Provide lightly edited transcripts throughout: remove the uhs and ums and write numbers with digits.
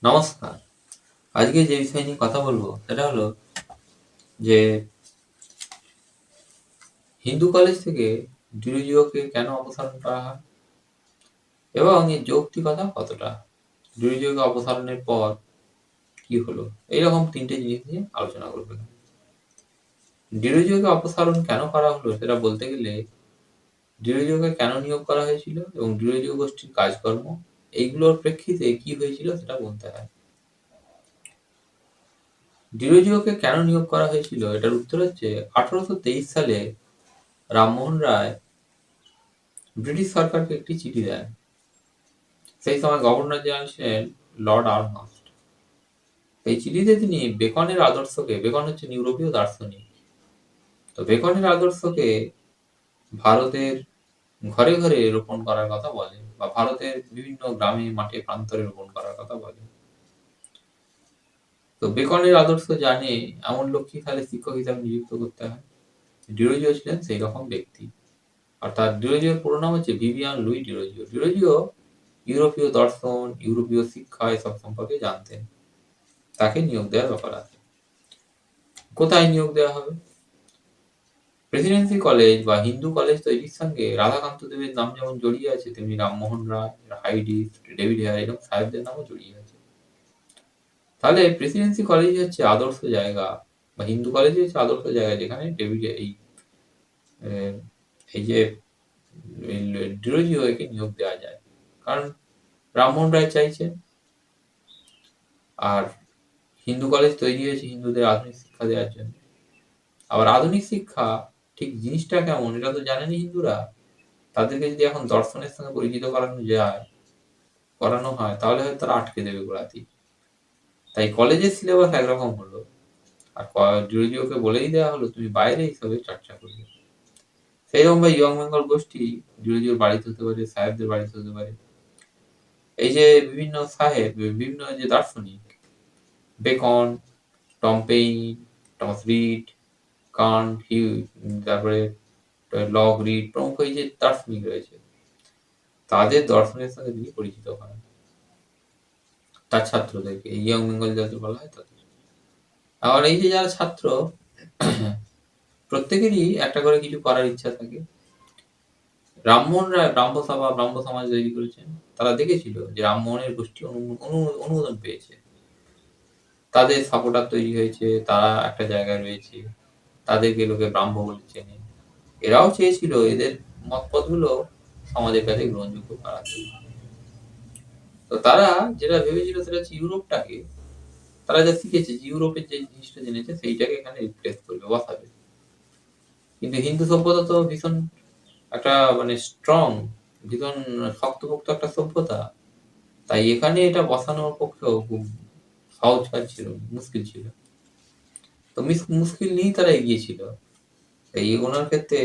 নমস্কার। আজকে যে বিষয় নিয়ে কথা বলবো সেটা হলো যে হিন্দু কলেজ থেকে ডিরোজিওকে কেন অপসারণ করা হয় এবং এর যৌক্তিকতা কতটা, ডিরোজিওকে অপসারণের পর কি হলো, এইরকম তিনটে জিনিস নিয়ে আলোচনা করবে। ডিরোজিওকে অপসারণ কেন করা হলো সেটা বলতে গেলে ডিরোজিওকে কেন নিয়োগ করা হয়েছিল এবং ডিরোজিও গোষ্ঠীর কাজকর্ম এইগুলোর প্রেক্ষিতে কি হয়েছিল সেটা বলতে হয়। ডিরোজিওকে কেন নিয়োগ করা হয়েছিল এটার উত্তর হচ্ছে 1823 সালে রামমোহন রায় ব্রিটিশ সরকারকে একটি চিঠি দেন। সেই সময় গভর্নর জেনারেল ছিলেন লর্ড আর্মহার্স্ট। এই চিঠিতে তিনি বেকনের আদর্শকে, বেকন হচ্ছেন ইউরোপীয় দার্শনিক, তো বেকনের আদর্শকে ভারতের ঘরে ঘরে রোপণ করার কথা বলেন বা ভারতের বিভিন্ন গ্রামে মাঠে প্রান্তরে রোপণ করার কথা বলেন। তো বেকনের আদর্শ জানে এমন লোককে তাহলে শিক্ষক হিসাবে নিযুক্ত করতে হয়। ডিরোজিও ছিলেন সেই রকম ব্যক্তি। অর্থাৎ ডিরোজিওর পুরো নাম হচ্ছে ভিভিয়ান লুই ডিরোজিও। ডিরোজিও ইউরোপীয় দর্শন, ইউরোপীয় শিক্ষা এসব সম্পর্কে জানতেন। তাকে নিয়োগ দেওয়ার ব্যাপার আছে। কোথায় নিয়োগ দেওয়া হবে? প্রেসিডেন্সি কলেজ বা হিন্দু কলেজ তৈরির সঙ্গে রাধাকান্ত দেবের নাম যেমন জড়িয়ে আছে, তেমনি রামমোহন রায়, হাইডিস, ডেভিড হেয়ার এরকম সাহেবদের নামও জড়িয়ে আছে। তাহলে প্রেসিডেন্সি কলেজ হচ্ছে আদর্শ জায়গা বা হিন্দু কলেজই হচ্ছে আদর্শ জায়গা যেখানে ডেভিড এই যে ডিরোজিও একে নিয়োগ দেওয়া যায়। কারণ রামমোহন রায় চাইছেন, আর হিন্দু কলেজ তৈরি হয়েছে হিন্দুদের আধুনিক শিক্ষা দেওয়ার জন্য। আবার আধুনিক শিক্ষা ঠিক জিনিসটা কেমন এটা তো জানেনি হিন্দুরা। তাদেরকে যদি এখন দর্শনের সঙ্গে পরিচিত করানো হয় তাহলে হয়তো তারা আটকে দেবে গোড়াতেই। তাই কলেজের সিলেবাস একরকম হলো, আর ডিরোজিওকে বলেই দেওয়া হলো তুমি বাইরে হিসাবে চর্চা করবে। সেইরকম ভাই ইয়ং বেঙ্গল গোষ্ঠী ডিরোজিওর বাড়িতে হতে পারে, সাহেবদের বাড়িতে হতে পারে। এই যে বিভিন্ন সাহেব, বিভিন্ন যে দার্শনিক, Bacon, Tom Paine, Thomas Reid, Kant, তারপরে লক, রিড প্রমুখ এই যে দার্শনিক রয়েছে, তাদের দর্শনের সঙ্গে তিনি পরিচিত হন। তার ছাত্রদেরকে ইয়ং বেঙ্গল যাদের বলা হয় তাদের। আবার এই যে যারা ছাত্র, প্রত্যেকেরই একটা করে কিছু করার ইচ্ছা থাকে। রামমোহন রায় ব্রাহ্মসভা, ব্রাহ্ম সমাজ তৈরি করেছেন। তারা দেখেছিল যে রামমোহনের গোষ্ঠী অনুমোদন পেয়েছে, তাদের সাপোর্টার তৈরি হয়েছে, তারা একটা জায়গায় রয়েছে, তাদেরকে লোকে ব্রাহ্ম বলে চেনে। এরাও চেয়েছিল এদের মতপথগুলো সমাজের কাছে গ্রহণযোগ্য করা। তো তারা যেটা ভেবেছিল সেটা হচ্ছে ইউরোপটাকে, তারা যা শিখেছে যে ইউরোপের যে জিনিসটা জেনেছে সেইটাকে এখানে রিপ্লেস করবে, বসাবে। কিন্তু হিন্দু সভ্যতা তো ভীষণ একটা মানে স্ট্রং, ভীষণ শক্তপোক্ত একটা সভ্যতা। তাই এখানে এটা বসানোর পক্ষেও খুব সহজ কাজ ছিল, মুশকিল ছিল। তো মুশকিল নিয়েই তারা এগিয়েছিল। তাই এগোনোর ক্ষেত্রে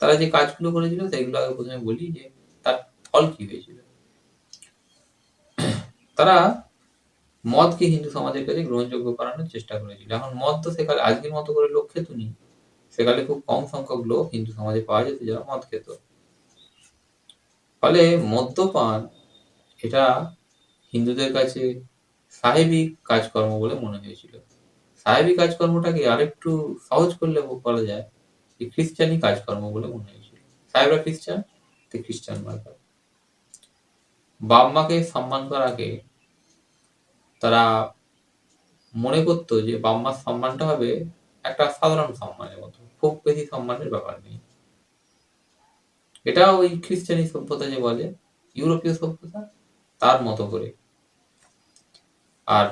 তারা যে কাজগুলো করেছিল সেগুলো আগে প্রথমে বলি যে তার ফল কি হয়েছিল। তারা মদকে হিন্দু সমাজের কাছে গ্রহণযোগ্য করানোর চেষ্টা করেছিল। এখন মদ তো সেকালে আজকের মতো করে লোক খেত নি। সেকালে খুব কম সংখ্যক লোক হিন্দু সমাজে পাওয়া যেত যারা মদ খেত। ফলে মদ্যপান এটা হিন্দুদের কাছে সাহেবী কাজকর্ম বলে মনে হয়েছিল। সাহেবী কাজকর্মটাকে আরেকটু সহজ করলে বলা যায় যে খ্রিস্টানি কাজকর্ম বলে মনে হয়েছিল। সাহেবরা খ্রিস্টান, তো খ্রিস্টান মার্কা। বাপ মাকে সম্মান করাকে তারা মনে করতো যে বাপ মার সম্মানটা হবে একটা সাধারণ সম্মানের মতো, খুব বেশি সম্মানের ব্যাপার নেই। এটা ওই খ্রিস্টানি সভ্যতা যে বলে, ইউরোপীয় সভ্যতা তার মতো করে। আর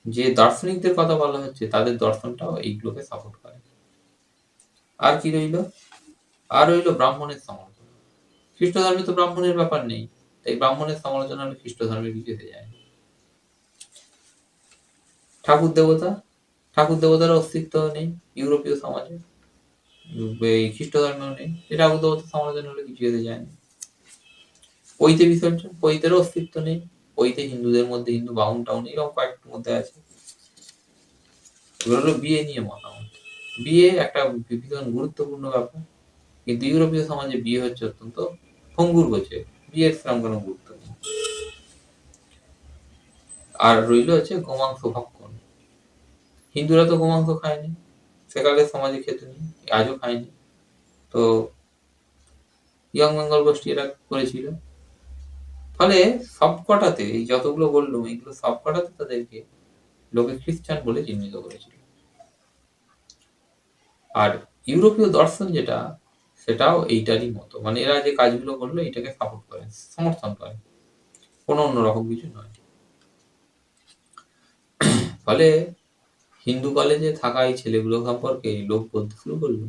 যে দার্শনিকদের কথা বলা হচ্ছে তাদের দর্শনটাও এইগুলোকে সাপোর্ট করে। আর কি রইল? আর রইল ব্রাহ্মণের সমালোচনা। খ্রিস্ট ধর্মে তো ব্রাহ্মণের ব্যাপার নেই, তাই ব্রাহ্মণের সমালোচনা হলে খ্রিস্ট ধর্মের কিছু এসে যায় না। ঠাকুর দেবতা, ঠাকুর দেবতার অস্তিত্ব নেই ইউরোপীয় সমাজে, এই খ্রিস্ট ধর্মেও নেই। এটা ঠাকুর দেবতার সমালোচনা হলে কিছু এসে যায় না। পৈতে বিসর্জন, পৈতেরও অস্তিত্ব নেই। পৈতে হিন্দুদের মধ্যে হিন্দু বাউন টাউন এরকম কয়েকটার মধ্যে আছে। এগুলো হলো বিয়ে নিয়ে মতামত। বিয়ে একটা ভীষণ গুরুত্বপূর্ণ ব্যাপার, কিন্তু ইউরোপীয় সমাজে বিয়ে হচ্ছে অত্যন্ত ভঙ্গুর গোছে, বিয়ের সেরকম কোনো গুরুত্ব নেই। আর রইল হচ্ছে গোমাংস ভক্ষণ। হিন্দুরা তো গোমাংস খায়নি, সেকালের সমাজে খেতেনি, আজও খায়নি। তো ইয়ং বেঙ্গল গোষ্ঠী এরা করেছিল। ফলে সবকটাতে এই যতগুলো বললাম এইগুলো সবকটাতে তাদেরকে লোকে খ্রিস্টান বলে চিহ্নিত করেছিল। আর ইউরোপীয় দর্শন যেটা, সেটাও এইটারই মতো, মানে এরা যে কাজগুলো করলো এটাকে সাপোর্ট করে, সমর্থন করে, কোনো অন্যরকম কিছু নয়। ফলে হিন্দু কলেজে থাকা এই ছেলেগুলো সম্পর্কে লোক বলতে শুরু করলো,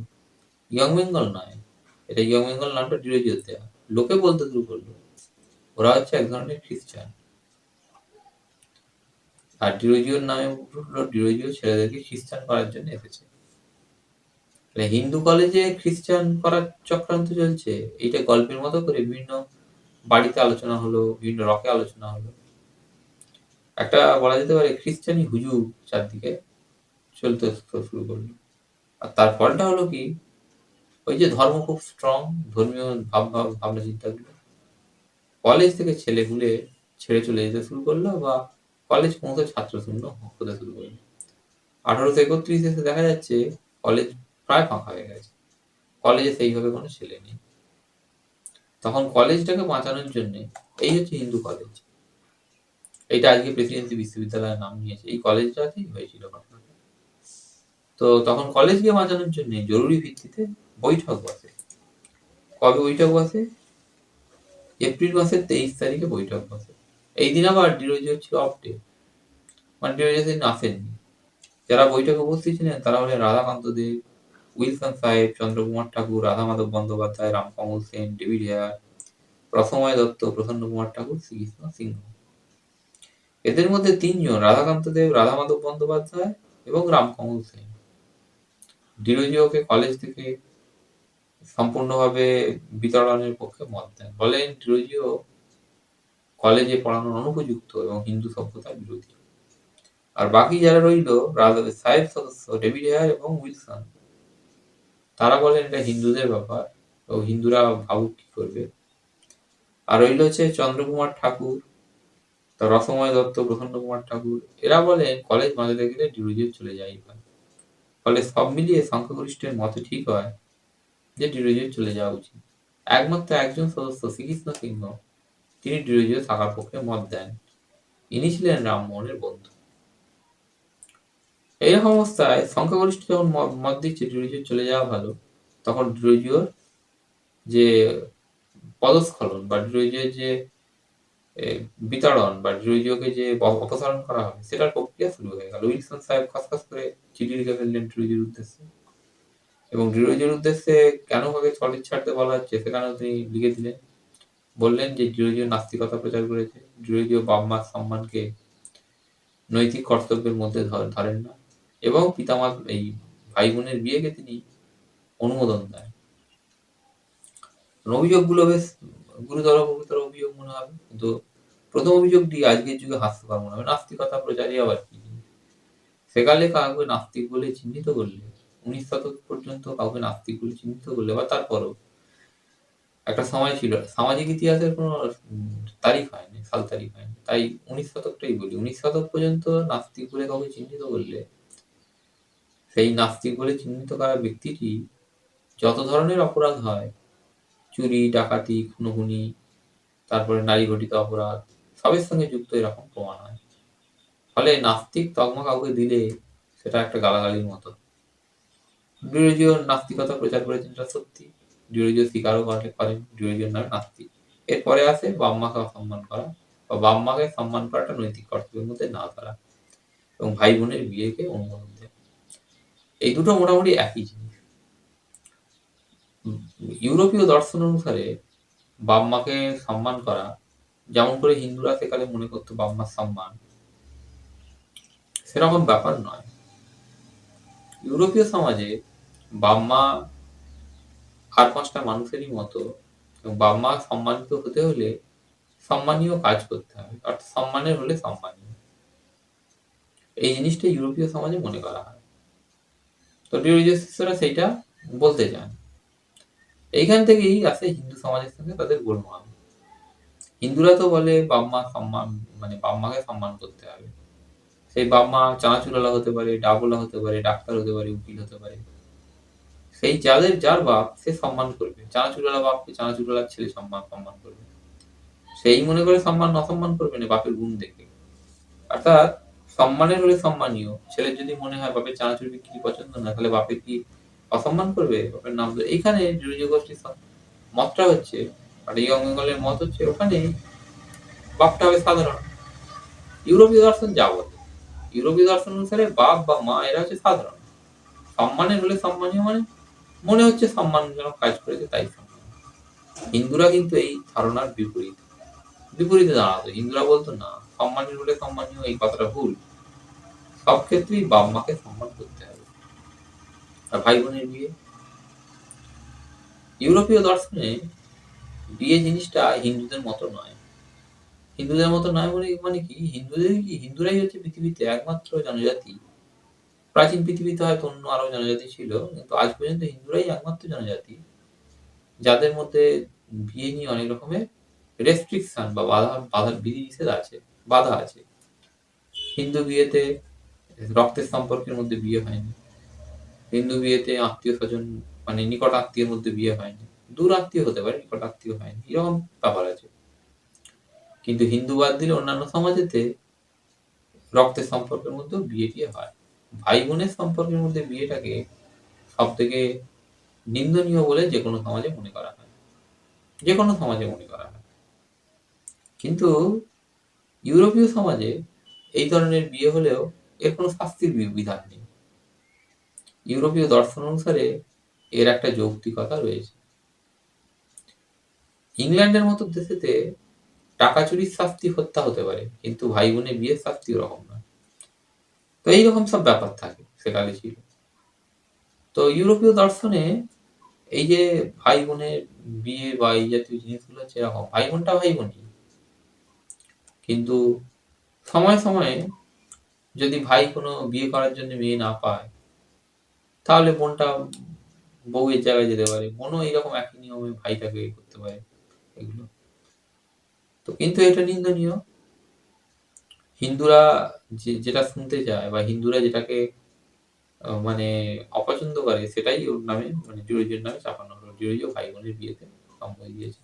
ইয়ং বেঙ্গল নয়, এটা ইয়ং বেঙ্গল নামটা ডিরোজিওর দেওয়া, লোকে বলতে শুরু করলো ওরা হচ্ছে এক ধরনের খ্রিস্টান। আর ডিরোজিওর নামে উঠলো, ডিরোজিও ছেলেদেরকে খ্রিস্টান করার জন্য এসেছে। হিন্দু কলেজে খ্রিস্টান করার চক্রান্ত চলছে, এইটা গল্পের মতো করে বিভিন্ন বাড়িতে আলোচনা হলো, বিভিন্ন রকে আলোচনা হলো। একটা বলা যেতে পারে খ্রিস্টানি হুজুগ চারদিকে চলতে শুরু করলো। আর তার ফলটা হলো কি, ওই যে ধর্ম খুব স্ট্রং, ধর্মীয় ভাবনা চিন্তাগুলো কলেজ থেকে ছেলেগুলো ছেড়ে চলে যেতে শুরু করলো, বা কলেজ পৌঁছে ছাত্র শূন্য হতে শুরু করলো। 1831 এসে দেখা যাচ্ছে কলেজ প্রায় ফাঁকা হয়ে গেছে, কলেজে সেইভাবে কোনো ছেলে নেই। তখন কলেজটাকে বাঁচানোর জন্য এই হচ্ছে হিন্দু কলেজ, এইটা আজকে প্রেসিডেন্সি বিশ্ববিদ্যালয়ের নাম নিয়েছে, এই কলেজটাতেই হয়েছিল ঘটনাটা। তো তখন কলেজকে বাঁচানোর জন্য জরুরি ভিত্তিতে বৈঠক বসে। কবে বৈঠক বসে? এপ্রিল মাসের 23 তারিখে বৈঠক বসে। এই দিন আবার ডিরোজিও ছিল অফ ডে, মানে ডিরোজিও দিন আসেননি। যারা বৈঠকে উপস্থিত ছিলেন তারা হলেন রাধাকান্ত দেব, উইলসন সাহেব, চন্দ্রকুমার ঠাকুর, রাধা মাধব বন্দ্যোপাধ্যায়, রামকমল সেন, ডেভিড হেয়ার, প্রসময় দত্ত, প্রসন্ন কুমার ঠাকুর, শ্রীকৃষ্ণ সিংহ। এদের মধ্যে তিনজন, রাধাকান্ত দেব, রাধা মাধব বন্দ্যোপাধ্যায় এবং রামকমল সেন, ডিরোজিওকে কলেজ থেকে সম্পূর্ণভাবে বিতরণের পক্ষে মত দেন। বলেন ডিরোজিও কলেজে পড়ানোর অনুপযুক্ত এবং হিন্দু সভ্যতার বিরোধী। আর বাকি যারা রইল, সাহেব সদস্য ডেভিড হেয়ার এবং উইলসন, তারা বলেন এটা হিন্দুদের ব্যাপার, তো হিন্দুরা ভাবুক কি করবে। আর রইল হচ্ছে চন্দ্রকুমার ঠাকুর, রসময় দত্ত, প্রসন্ন কুমার ঠাকুর, এরা বলেন কলেজ বাঁচাতে গেলে ডিরোজিও চলে যাই হয়। ফলে সব মিলিয়ে সংখ্যাগরিষ্ঠের মতে ঠিক হয় যে ডিরোজিও চলে যাওয়া উচিত। একমাত্র একজন সদস্য শ্রীকৃষ্ণ সিংহ, তিনি ডিরোজিও থাকার পক্ষে মত দেন। ইনি ছিলেন রামমোহনের বন্ধু। এইরকম অবস্থায় সংখ্যাগরিষ্ঠ যখন মত দিচ্ছে ডিরোজিও চলে যাওয়া ভালো, তখন ডিরোজিওর যে পদস্খলন বা ডিরোজিওর যে বিতাড়ন বা ডিরোজিওকে যে অপসারণ করা হবে, সেটার প্রক্রিয়া শুরু হয়ে গেল। উইলসন সাহেব খসখস করে চিঠি লিখে ফেললেন ডিরোজিওর উদ্দেশ্যে, এবং ডিরোজিওর উদ্দেশ্যে কেন কাকে কলেজ ছাড়তে বলা হচ্ছে সেখানেও তিনি লিখে দিলেন। বললেন যে ডিরোজিও নাস্তিকতা প্রচার করেছে, ডিরোজিও বাপ মার সম্মানকে নৈতিক কর্তব্যের মধ্যে ধরেন না, এবং পিতামাতা এই ভাই বোনের বিয়েকে তিনি অনুমোদন দেন। অভিযোগগুলো বেশ গুরুতর গুরুতর অভিযোগ মনে হবে, কিন্তু প্রথম অভিযোগটি আজকের যুগে হাস্যকর মনে হবে। নাস্তিকতা প্রচারই আবার কি? সেকালে কাউকে নাস্তিক বলে চিহ্নিত করলে, 19 শতক পর্যন্ত কাউকে নাস্তিক বলে চিহ্নিত করলে, বা তারপরও একটা সময় ছিল, সামাজিক ইতিহাসের কোনো তারিখ হয়নি, সাল তারিখ হয়নি, তাই 19 শতকটাই বলি। 19 শতক পর্যন্ত নাস্তিক বলে কাউকে চিহ্নিত করলে, সেই নাস্তিক বলে চিহ্নিত করা ব্যক্তিটি যত ধরনের অপরাধ হয়, চুরি, ডাকাতি, খুনোখুনি, তারপরে নারী ঘটিত অপরাধ, সবের সঙ্গে যুক্ত এরকম প্রমাণ হয়। ফলে নাস্তিক তকমা কাউকে দিলে সেটা একটা গালাগালির মতো। ডিরোজিও নাস্তিকতা প্রচার করেছেন, এটা সত্যি। ডিরোজিও স্বীকারও করেন ডিরোজিওর নামে নাস্তিক। এরপরে আসে বাম্মাকে অসম্মান করা, বা বাম্মাকে সম্মান করাটা নৈতিক কর্তব্যের মধ্যে না করা, এবং ভাই বোনের বিয়েকে অনুমোদন দেয়। এই দুটো মোটামুটি একই জিনিস। ইউরোপীয় দর্শন অনুসারে বাম্মাকে সম্মান করা, যেমন করে হিন্দুরা সেকালে মনে করতো বাম্মার সম্মান, সেরকম ব্যাপার নয়। ইউরোপীয় সমাজে বাম্মা আর 5টা মানুষেরই মতো, এবং বাম্মা সম্মানিত হতে হলে সম্মানীয় কাজ করতে হবে, অর্থাৎ সম্মানের হলে সম্মানীয়, এই জিনিসটা ইউরোপীয় সমাজে মনে করা হয়। তো ডিরোজিও শিষ্যরা সেইটা বলতে চান। এইখান থেকেই আসে হিন্দু সমাজের সঙ্গে তাদের গোলমাল। হিন্দুরা তো বলে বাপ-মা সম্মান, মানে বাপ-মাকে সম্মান করতে হবে। সেই বাপ-মা চানাচুরওয়ালা হতে পারে, ডাবওয়ালা হতে পারে, ডাক্তার হতে পারে, উকিল হতে পারে। সেই যার বাপ সে সম্মান করবে। চানাচুরওয়ালা বাপকে চানাচুরওয়ালার ছেলে সম্মান করবে। সেই মনে করে অসম্মান করবে না বাপের গুণ দেখে। অর্থাৎ সম্মানের হলে সম্মানীয়। ছেলের যদি মনে হয় বাপের চানাচুর বিক্রি পছন্দ না, তাহলে বাপের কি অসম্মান করবে? বাপের নাম এইখানে জুরিজ গোষ্ঠীর মতটা হচ্ছে, আর ইয়ং বেঙ্গলের মত হচ্ছে ওখানে বাপটা হবে সাধারণ। ইউরোপীয় দর্শন যা বলে, ইউরোপীয় দর্শন অনুসারে বাপ বা মা এরা হচ্ছে সাধারণ। সম্মানের হলে সম্মানীয়, মানে মনে হচ্ছে সম্মানজনক কাজ করেছে তাই সম্মান। হিন্দুরা কিন্তু এই ধারণার বিপরীতে দাঁড়াতো। হিন্দুরা বলতো না, সম্মানের হলে সম্মানীয়, এই কথাটা ভুল। সব ক্ষেত্রেই বাপ মাকে সম্মান করতে হবে। আর ভাই বোনের বিয়ে, ইউরোপীয় দর্শনে বিয়ে জিনিসটা হিন্দুদের মতো নয়। হিন্দুদের মতো নয় মানে কি, হিন্দুরাই হচ্ছে পৃথিবীতে একমাত্র জনজাতি। প্রাচীন পৃথিবীতে হয়তো অন্য আরো জনজাতি ছিল, কিন্তু আজ পর্যন্ত হিন্দুরাই একমাত্র জনজাতি যাদের মধ্যে বিয়ে নিয়ে অনেক রকমের রেস্ট্রিকশন বা বাধার বিধিনিষেধ আছে, বাধা আছে। হিন্দু বিয়েতে রক্তের সম্পর্কের মধ্যে বিয়ে হয়নি। হিন্দু বিয়েতে আত্মীয় স্বজন, মানে নিকট আত্মীয়ের মধ্যে বিয়ে হয়নি। দূর আত্মীয় হতে পারে, নিকট আত্মীয় হয়নি, এরকম ব্যাপার আছে। কিন্তু হিন্দু বাদ দিলে অন্যান্য সমাজেতে রক্তের সম্পর্কের মধ্যে বিয়ে টিয়ে হয়। ভাই বোনের সম্পর্কের মধ্যে বিয়েটাকে সব থেকে নিন্দনীয় বলে যে কোনো সমাজে মনে করা হয়, যে কোনো সমাজে মনে করা হয়। কিন্তু ইউরোপীয় সমাজে এই ধরনের বিয়ে হলেও এর কোনো শাস্তির বিধান নেই। ইউরোপীয় দর্শন অনুসারে এর একটা যৌক্তিকতা রয়েছে। ইংল্যান্ডের মতো দেশেতে টাকা চুরির শাস্তি হত্যা হতে পারে, কিন্তু ভাই বোনের বিয়ের শাস্তি ওরকম নয়। তো এইরকম সব ব্যাপার থাকে, সেকালে ছিল। তো ইউরোপীয় দর্শনে এই যে ভাই বোনের বিয়ে বা এই জাতীয় জিনিসগুলো হচ্ছে এরকম, ভাই বোনটা ভাই বোনই। কিন্তু সময়ে সময়ে যদি ভাই কোনো বিয়ে করার জন্য মেয়ে না পায়, তাহলে বোনটা বউয়ের জায়গায় যেতে পারে, বোনও এইরকম একই নিয়মে ভাইটাকে করতে পারে এগুলো। তো কিন্তু এটা নিন্দনীয়। হিন্দুরা যেটা শুনতে চায় বা হিন্দুরা যেটাকে মানে অপছন্দ করে, সেটাই ওর নামে, মানে জুরিজের নামে চাপানো হলো। জুরিজও ভাই বোনের বিয়েতে সম্মতি দিয়েছে।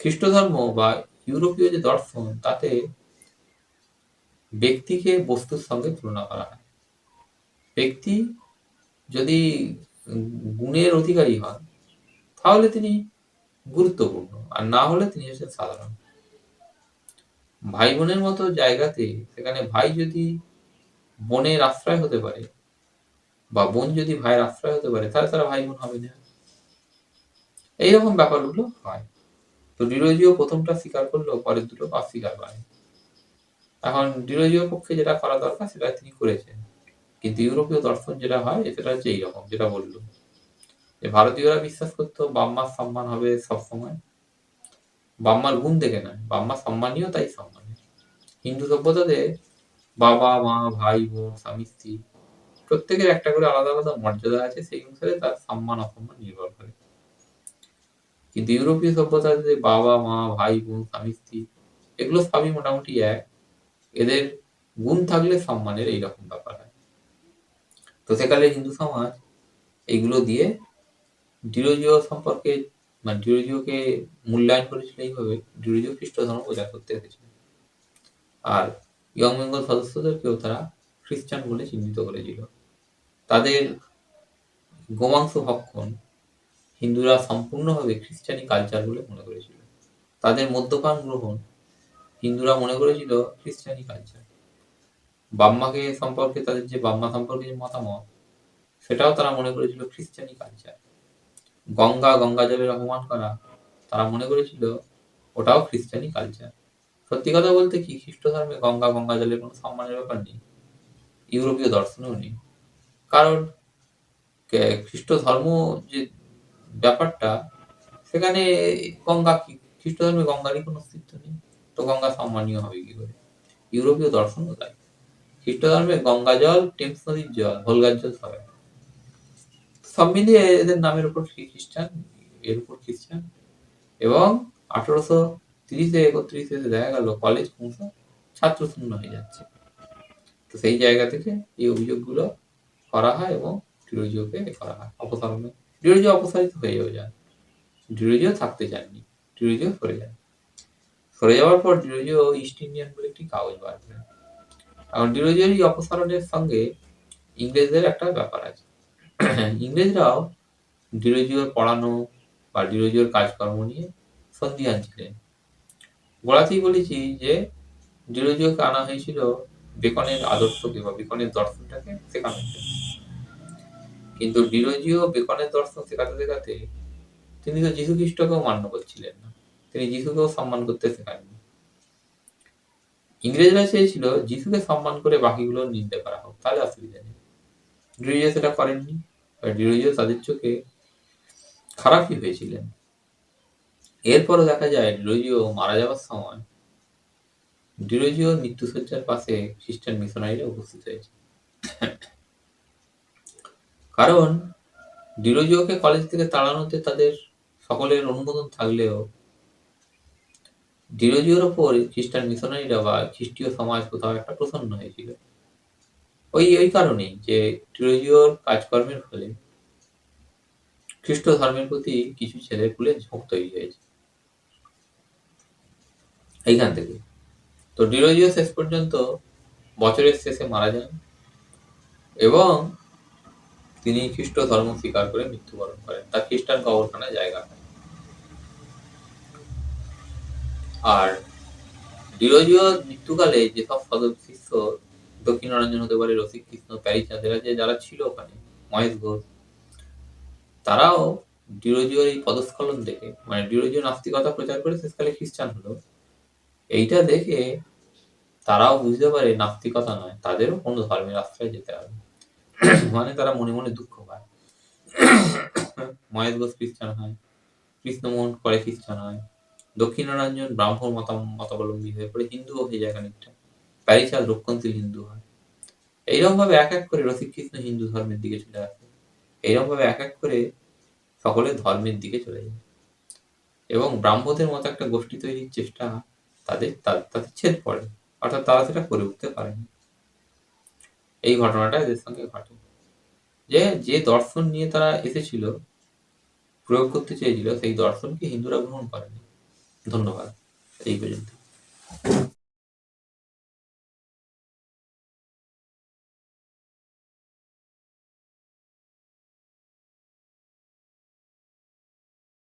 খ্রিস্ট ধর্ম বা ইউরোপীয় যে দর্শন, তাতে ব্যক্তিকে বস্তুর সঙ্গে তুলনা করা হয়। ব্যক্তি যদি গুণের অধিকারী হন, তাহলে তিনি গুরুত্বপূর্ণ, আর না হলে তিনি হচ্ছেন সাধারণ। ভাই বোনের মতো জায়গাতে সেখানে ভাই যদি বোনের আশ্রয় হতে পারে বা বোন যদি ভাইয়ের আশ্রয় হতে পারে, তাহলে তারা ভাই বোন হবে না। এইরকম ব্যাপারগুলো হয়। তো ডিরোজিও প্রথমটা স্বীকার করলেও পরের দুটো অস্বীকার করে। এখন ডিরোজিওর পক্ষে যেটা করা দরকার সেটা তিনি করেছেন। কিন্তু ইউরোপীয় দর্শন যেটা হয়, সেটা হচ্ছে এইরকম, যেটা বললো যে ভারতীয়রা বিশ্বাস করতো বাপ-মার সম্মান হবে সবসময়, বাপ-মার গুণ দেখে নয়, বাপ-মা সম্মানীয় তাই সম্মানীয়। হিন্দু সভ্যতাতে বাবা মা, ভাই বোন, স্বামী স্ত্রী প্রত্যেকের একটা করে আলাদা আলাদা মর্যাদা আছে, সেই অনুসারে তার সম্মান অসম্মান নির্ভর করে। কিন্তু ইউরোপীয় সভ্যতাতে বাবা মা, ভাই বোন, স্বামী স্ত্রী এগুলো সবই মোটামুটি এক। এদের গুণ থাকলে সম্মানের এইরকম ব্যাপার হয়। তো সেকালে হিন্দু সমাজ এইগুলো দিয়ে ডিরোজিও সম্পর্কে, মানে ডিরোজিওকে মূল্যায়ন করেছিল এইভাবে। ডিরোজিও খ্রিস্ট ধর্ম প্রচার করতে এসেছিল, আর ইয়ং বেঙ্গল সদস্যদেরকেও তারা খ্রিস্টান বলে চিহ্নিত করেছিল। তাদের গোমাংস ভক্ষণ হিন্দুরা সম্পূর্ণভাবে খ্রিস্টানি কালচার বলে মনে করেছিল। তাদের মদ্যপান গ্রহণ হিন্দুরা মনে করেছিল খ্রিস্টানি কালচার। বাম্মাকে সম্পর্কে তাদের যে বাম্মা সম্পর্কে যে মতামত, সেটাও তারা মনে করেছিল খ্রিস্টানি কালচার। গঙ্গা জলের অপমান করা তারা মনে করেছিল ওটাও খ্রিস্টানি কালচার। সত্যি কথা বলতে কি, খ্রিস্ট ধর্মে গঙ্গা জলের কোনো সম্মানের ব্যাপার নেই, ইউরোপীয় দর্শনেও নেই। কারণ খ্রিস্ট ধর্ম যে ব্যাপারটা, সেখানে গঙ্গা কি, খ্রিস্ট ধর্মে গঙ্গারই কোনো অস্তিত্ব নেই, তো গঙ্গা সম্মানীয় হবে কি করে? ইউরোপীয় দর্শনও তাই। খ্রিস্ট ধর্মে গঙ্গা জল, টেমস নদীর জল, ভোলগার জল সব এক। সব মিলিয়ে এদের নামের উপর খ্রিস্টান, এর উপর খ্রিস্টান। এবং 1830-31 দেখা গেল কলেজ ক্রমশ ছাত্রশূন্য হয়ে যাচ্ছে। তো সেই জায়গা থেকে এই অভিযোগগুলো করা হয় এবং ডিরোজিওকে করা হয় অপসারণে। ডিরোজিও অপসারিত হয়েও যান। ডিরোজিও থাকতে চাননি। ডিরোজিও সরে যান। সরে যাওয়ার পর ডিরোজিও ইস্ট ইন্ডিয়ান বলে একটি কাগজ বার করেন। এখন ডিরোজিওর এই অপসারণের সঙ্গে ইংরেজদের একটা ব্যাপার আছে। ইংরেজরাও ডিরোজিওর পড়ানো বা ডিরোজিওর কাজকর্ম নিয়ে সন্দিহান ছিলেন। গোড়াতেই বলেছি যে ডিরোজিওকে আনা হয়েছিল বেকনের আদর্শকে বা বেকনের দর্শনটাকে শেখানোর জন্য। কিন্তু ডিরোজিও বেকনের দর্শন শেখাতে শেখাতে তিনি তো যীশু খ্রিস্টকেও মান্য করছিলেন না। তিনি যীশুকেও সম্মান করতে শেখাননি। ইংরেজরা চেয়েছিল যীশুকে সম্মান করে বাকিগুলোর নিন্দে করা হোক, তাহলে অসুবিধা নেই। ডিরোজিও সেটা করেননি। ডিরোজিও তাদের চোখে খারাপই হয়েছিলেন। এরপরও দেখা যায় ডিরোজিও মারা যাওয়ার সময় ডিরোজিওর মৃত্যুশয্যার পাশে খ্রিস্টান মিশনারিরা উপস্থিত হয়েছে। কারণ ডিরোজিওকে কলেজ থেকে তাড়ানোতে তাদের সকলের অনুমোদন থাকলেও ডিরোজিওর ওপর খ্রিস্টান মিশনারিরা বা খ্রিস্টীয় সমাজ কোথাও একটা প্রসন্ন হয়েছিল। ওই কারণেই যে ডিরোজিওর কাজকর্মের ফলে খ্রিস্ট ধর্মের প্রতি কিছু ছেলেপুলের ঝোঁক তৈরি হয়েছে এইখান থেকে। তো ডিরোজিও শেষ পর্যন্ত বছরের শেষে মারা যান এবং তিনি খ্রিস্ট ধর্ম স্বীকার করে মৃত্যুবরণ করেন। তার খ্রিস্টান কবরখানায় জায়গা হয়। আর ডিরোজিওর মৃত্যুকালে যেসব শিষ্য দক্ষিণারঞ্জন হতে পারে, রসিককৃষ্ণ, প্যারীচাঁদ, যারা ছিল ওখানে, মহেশ ঘোষ, তারাও ডিরোজিওর এই পদস্খলন দেখে, মানে ডিরোজিও নাস্তিকতা প্রচার করে শেষকালে খ্রিস্টান হলো, এইটা দেখে তারাও বুঝতে পারে নাস্তিকতা নয়, তাদেরও কোনো ধর্মের আশ্রয় যেতে হবে। মানে তারা মনে মনে দুঃখ পায়। মহেশ ঘোষ খ্রিস্টান হয়, কৃষ্ণমোহন পরে খ্রিস্টান হয়, দক্ষিণারঞ্জন ব্রাহ্মণ মতাবলম্বী হয়ে পড়ে হিন্দুও হয়ে যায় খানিকটা, প্যারীচাঁদ রক্ষণশীল হিন্দু হয়। এইরকম ভাবে এক এক করে রসিককৃষ্ণ হিন্দু ধর্মের দিকে চলে আসে। এইরকম ভাবে এক এক করে সকলে ধর্মের দিকে চলে যায় এবং ব্রাহ্মণদের মতো একটা গোষ্ঠী তৈরির চেষ্টা তাদের ছেদ পড়ে, অর্থাৎ তারা সেটা করে উঠতে পারেনি। এই ঘটনাটা এদের সঙ্গে ঘটে যে দর্শন নিয়ে তারা এসেছিল, প্রয়োগ করতে চেয়েছিল, সেই দর্শনকে হিন্দুরা গ্রহণ করেনি। ধন্যবাদ। এই পর্যন্ত।